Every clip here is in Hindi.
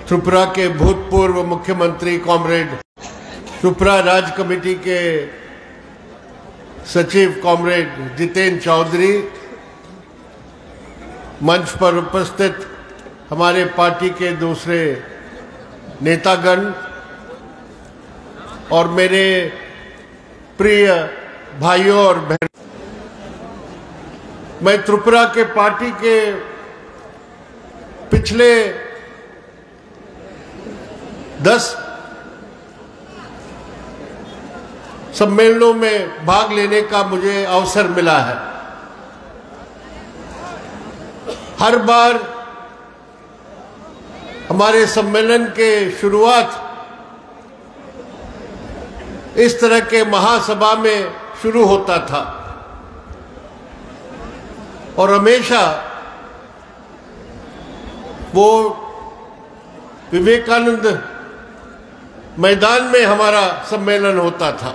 त्रिपुरा के भूतपूर्व मुख्यमंत्री कॉमरेड त्रिपुरा राज्य कमेटी के सचिव कॉमरेड जितेंद्र चौधरी, मंच पर उपस्थित हमारे पार्टी के दूसरे नेतागण और मेरे प्रिय भाइयों और बहनों, मैं त्रिपुरा के पार्टी के पिछले 10 सम्मेलनों में भाग लेने का मुझे अवसर मिला है। हर बार हमारे सम्मेलन के शुरुआत इस तरह के महासभा में शुरू होता था और हमेशा वो विवेकानंद मैदान में हमारा सम्मेलन होता था।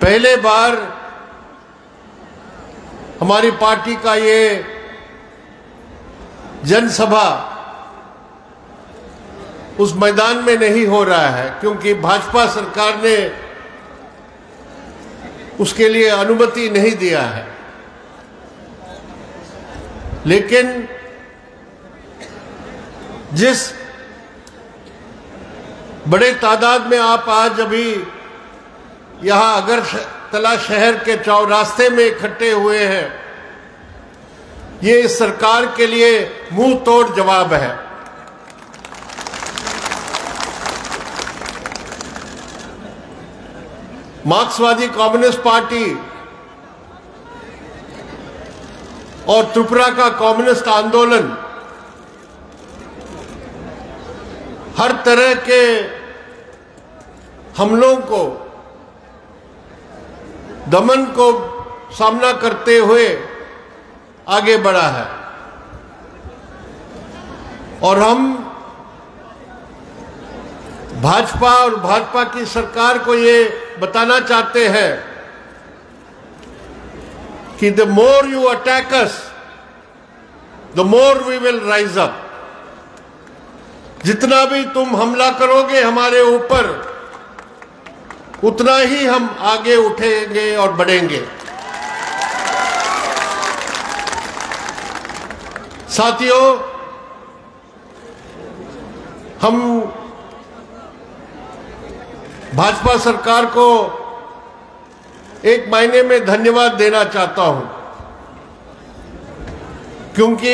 पहले बार हमारी पार्टी का ये जनसभा उस मैदान में नहीं हो रहा है क्योंकि भाजपा सरकार ने उसके लिए अनुमति नहीं दिया है। लेकिन जिस बड़े तादाद में आप आज अभी यहाँ अगरतला शहर के चौरास्ते में इकट्ठे हुए हैं, ये इस सरकार के लिए मुंह तोड़ जवाब है। मार्क्सवादी कम्युनिस्ट पार्टी और त्रिपुरा का कम्युनिस्ट आंदोलन हर तरह के हमलों को, दमन को सामना करते हुए आगे बढ़ा है और हम भाजपा और भाजपा की सरकार को ये बताना चाहते हैं कि the more you attack us, the more we will rise up. जितना भी तुम हमला करोगे हमारे ऊपर, उतना ही हम आगे उठेंगे और बढ़ेंगे। साथियों, हम भाजपा सरकार को एक मायने में धन्यवाद देना चाहता हूं क्योंकि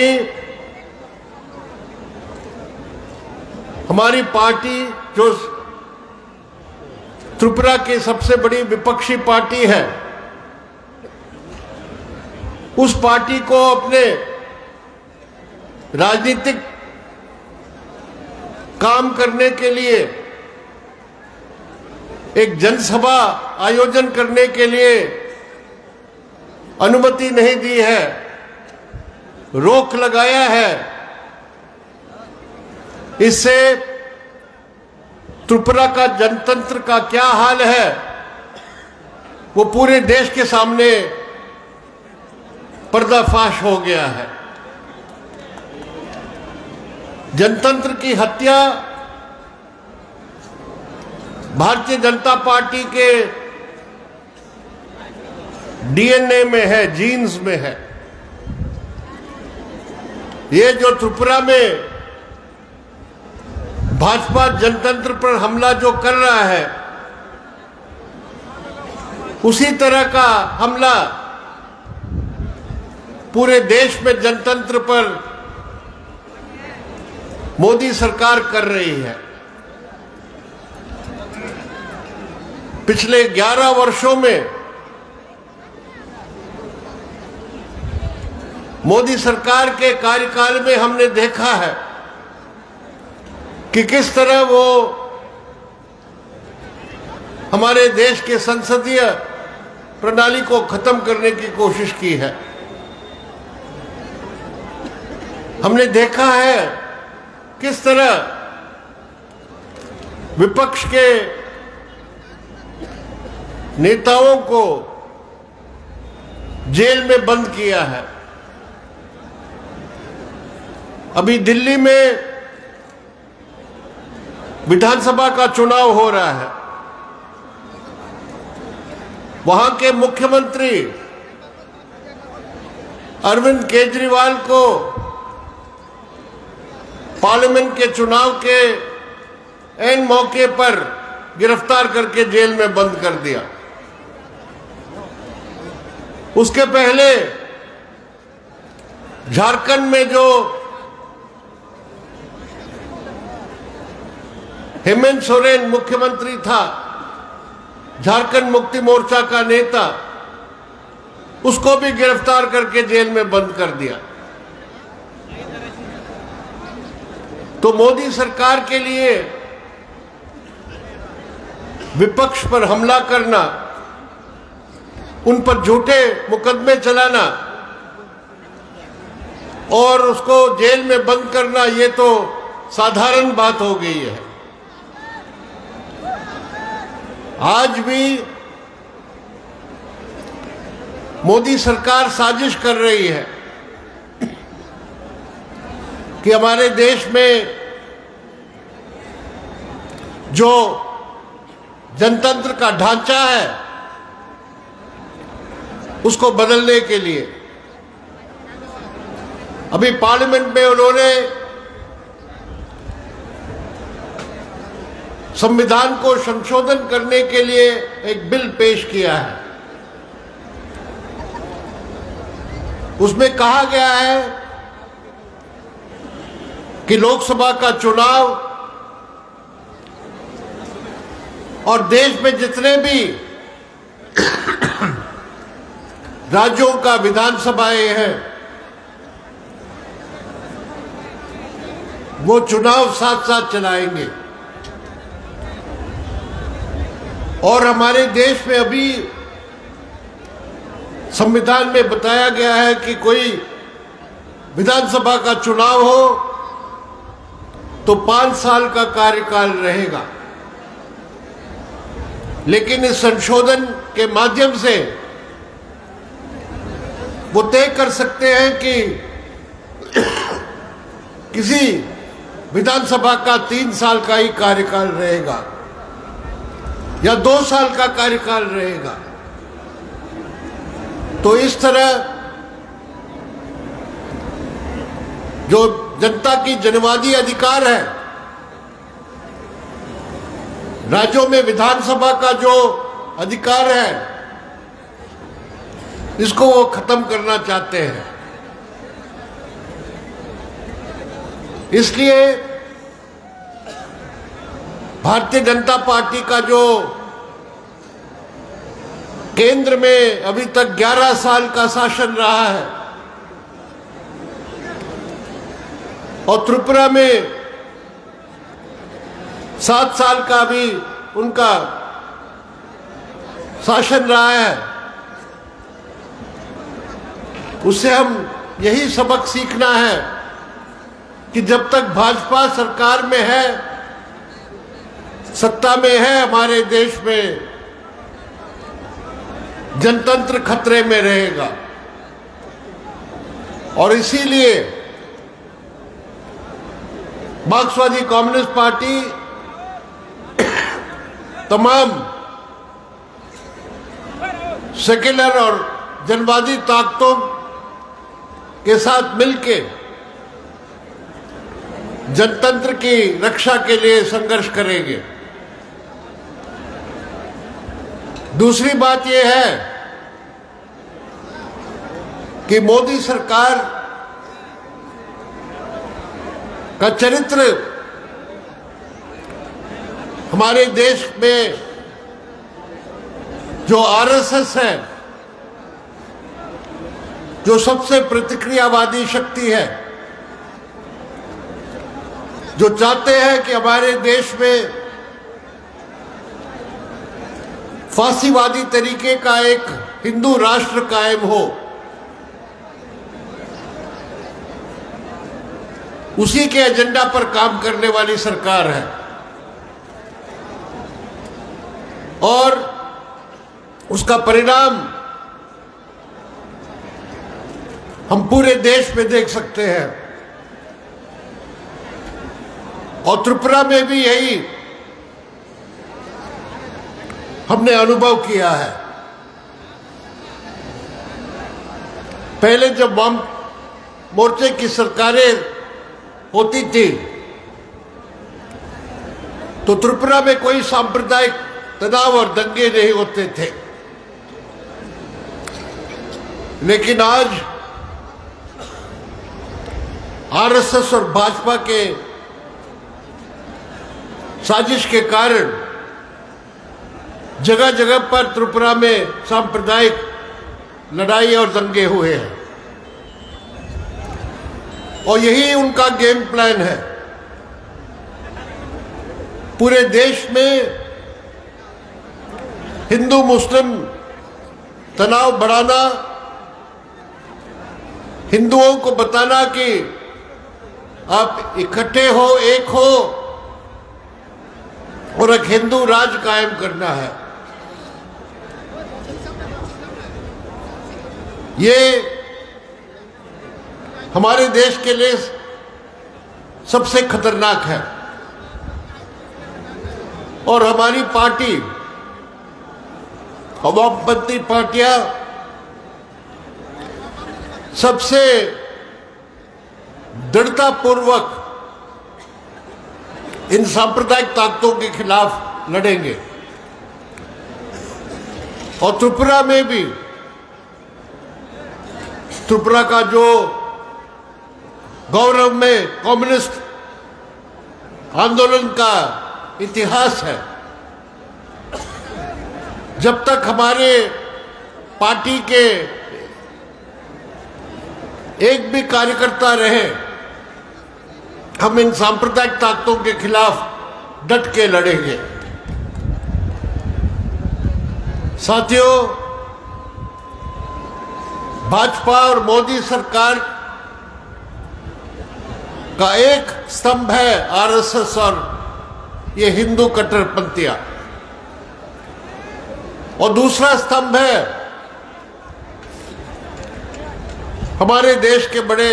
हमारी पार्टी जो त्रिपुरा की सबसे बड़ी विपक्षी पार्टी है, उस पार्टी को अपने राजनीतिक काम करने के लिए, एक जनसभा आयोजन करने के लिए अनुमति नहीं दी है, रोक लगाया है। इससे त्रिपुरा का जनतंत्र का क्या हाल है वो पूरे देश के सामने पर्दाफाश हो गया है। जनतंत्र की हत्या भारतीय जनता पार्टी के डीएनए में है, जीन्स में है। ये जो त्रिपुरा में भाजपा जनतंत्र पर हमला जो कर रहा है, उसी तरह का हमला पूरे देश में जनतंत्र पर मोदी सरकार कर रही है। पिछले 11 वर्षों में मोदी सरकार के कार्यकाल में हमने देखा है कि किस तरह वो हमारे देश के संसदीय प्रणाली को खत्म करने की कोशिश की है। हमने देखा है किस तरह विपक्ष के नेताओं को जेल में बंद किया है। अभी दिल्ली में विधानसभा का चुनाव हो रहा है। वहां के मुख्यमंत्री अरविंद केजरीवाल को पार्लियामेंट के चुनाव के ऐन मौके पर गिरफ्तार करके जेल में बंद कर दिया। उसके पहले झारखंड में जो हेमंत सोरेन मुख्यमंत्री था, झारखंड मुक्ति मोर्चा का नेता, उसको भी गिरफ्तार करके जेल में बंद कर दिया। तो मोदी सरकार के लिए विपक्ष पर हमला करना, उन पर झूठे मुकदमे चलाना और उसको जेल में बंद करना, ये तो साधारण बात हो गई है। आज भी मोदी सरकार साजिश कर रही है कि हमारे देश में जो जनतंत्र का ढांचा है उसको बदलने के लिए अभी पार्लियामेंट में उन्होंने संविधान को संशोधन करने के लिए एक बिल पेश किया है। उसमें कहा गया है कि लोकसभा का चुनाव और देश में जितने भी राज्यों का विधानसभाएं हैं, वो चुनाव साथ साथ चलाएंगे। और हमारे देश में अभी संविधान में बताया गया है कि कोई विधानसभा का चुनाव हो तो 5 साल का कार्यकाल रहेगा, लेकिन इस संशोधन के माध्यम से वो तय कर सकते हैं कि किसी विधानसभा का 3 साल का ही कार्यकाल रहेगा या 2 साल का कार्यकाल रहेगा। तो इस तरह जो जनता की जनवादी अधिकार है, राज्यों में विधानसभा का जो अधिकार है, इसको वो खत्म करना चाहते हैं। इसलिए भारतीय जनता पार्टी का जो केंद्र में अभी तक 11 साल का शासन रहा है और त्रिपुरा में 7 साल का भी उनका शासन रहा है, उससे हम यही सबक सीखना है कि जब तक भाजपा सरकार में है, सत्ता में है, हमारे देश में जनतंत्र खतरे में रहेगा। और इसीलिए मार्क्सवादी कम्युनिस्ट पार्टी तमाम सेक्युलर और जनवादी ताकतों के साथ मिलकर जनतंत्र की रक्षा के लिए संघर्ष करेंगे। दूसरी बात यह है कि मोदी सरकार का चरित्र हमारे देश में जो आरएसएस है, जो सबसे प्रतिक्रियावादी शक्ति है, जो चाहते हैं कि हमारे देश में फांसीवादी तरीके का एक हिंदू राष्ट्र कायम हो, उसी के एजेंडा पर काम करने वाली सरकार है। और उसका परिणाम हम पूरे देश में देख सकते हैं। और त्रिपुरा में भी यही हमने अनुभव किया है। पहले जब वाम मोर्चे की सरकारें होती थी तो त्रिपुरा में कोई सांप्रदायिक तनाव और दंगे नहीं होते थे, लेकिन आज आरएसएस और भाजपा के साजिश के कारण जगह जगह पर त्रिपुरा में सांप्रदायिक लड़ाई और दंगे हुए हैं और यही उनका गेम प्लान है। पूरे देश में हिंदू मुस्लिम तनाव बढ़ाना, हिंदुओं को बताना कि आप इकट्ठे हो, एक हो और एक हिंदू राज कायम करना है। ये हमारे देश के लिए सबसे खतरनाक है और हमारी पार्टी, वामपंथी पार्टियां सबसे दृढ़तापूर्वक इन सांप्रदायिक ताकतों के खिलाफ लड़ेंगे और त्रिपुरा में भी, त्रिपुरा का जो गौरव में कम्युनिस्ट आंदोलन का इतिहास है, जब तक हमारे पार्टी के एक भी कार्यकर्ता रहे, हम इन सांप्रदायिक ताकतों के खिलाफ डट के लड़ेंगे। साथियों, भाजपा और मोदी सरकार का एक स्तंभ है आरएसएस और ये हिंदू कट्टरपंथियां, और दूसरा स्तंभ है हमारे देश के बड़े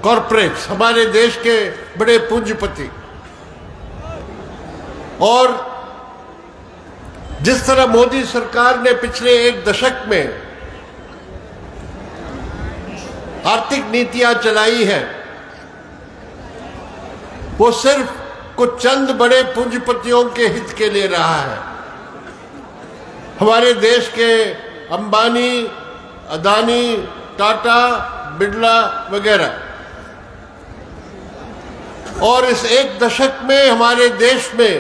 कॉरपोरेट्स, हमारे देश के बड़े पूंजीपति। और जिस तरह मोदी सरकार ने पिछले एक दशक में आर्थिक नीतियां चलाई है, वो सिर्फ कुछ चंद बड़े पूंजीपतियों के हित के लिए रहा है। हमारे देश के अंबानी, अदानी, टाटा, बिरला वगैरह, और इस एक दशक में हमारे देश में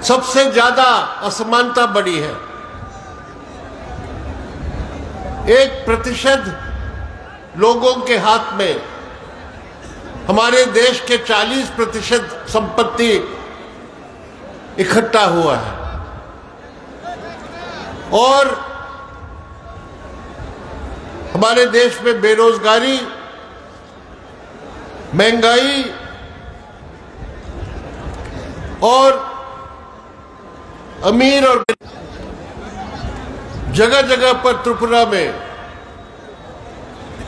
सबसे ज्यादा असमानता बढ़ी है। 1% लोगों के हाथ में हमारे देश के 40% संपत्ति इकट्ठा हुआ है और हमारे देश में बेरोजगारी, महंगाई और अमीर और जगह जगह पर त्रिपुरा में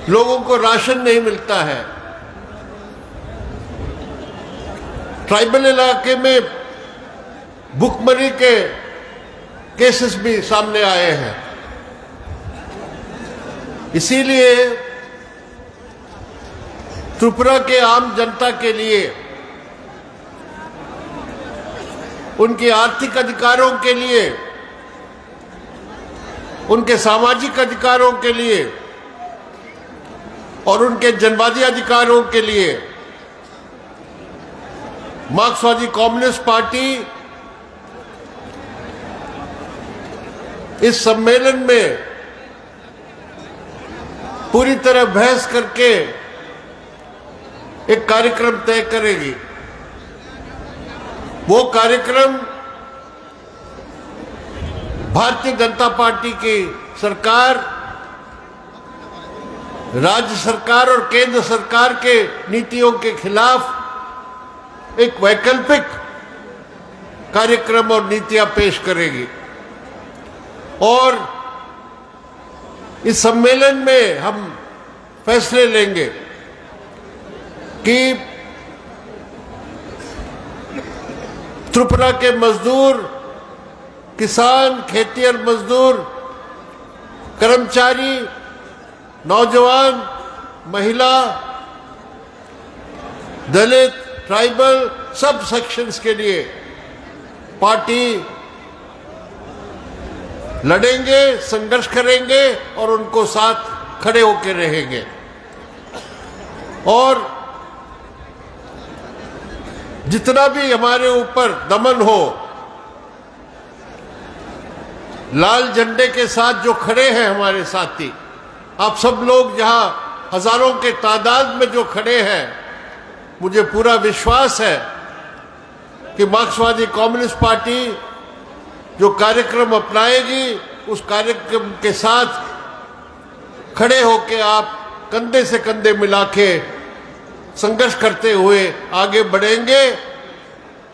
लोगों को राशन नहीं मिलता है। ट्राइबल इलाके में भुखमरी के केसेस भी सामने आए हैं। इसीलिए त्रिपुरा के आम जनता के लिए, उनके आर्थिक अधिकारों के लिए, उनके सामाजिक अधिकारों के लिए और उनके जनवादी अधिकारों के लिए मार्क्सवादी कम्युनिस्ट पार्टी इस सम्मेलन में पूरी तरह बहस करके एक कार्यक्रम तय करेगी। वो कार्यक्रम भारतीय जनता पार्टी की सरकार, राज्य सरकार और केंद्र सरकार के नीतियों के खिलाफ एक वैकल्पिक कार्यक्रम और नीतियां पेश करेगी। और इस सम्मेलन में हम फैसले लेंगे कि त्रिपुरा के मजदूर, किसान, खेतिहर मजदूर, कर्मचारी, नौजवान, महिला, दलित, ट्राइबल, सब सेक्शंस के लिए पार्टी लड़ेंगे, संघर्ष करेंगे और उनको साथ खड़े होकर रहेंगे। और जितना भी हमारे ऊपर दमन हो, लाल झंडे के साथ जो खड़े हैं हमारे साथी, आप सब लोग जहां हजारों के तादाद में जो खड़े हैं, मुझे पूरा विश्वास है कि मार्क्सवादी कम्युनिस्ट पार्टी जो कार्यक्रम अपनाएगी, उस कार्यक्रम के साथ खड़े होकर आप कंधे से कंधे मिला के संघर्ष करते हुए आगे बढ़ेंगे।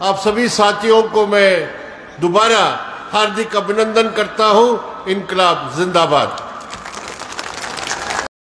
आप सभी साथियों को मैं दोबारा हार्दिक अभिनंदन करता हूं। इनकलाब जिंदाबाद।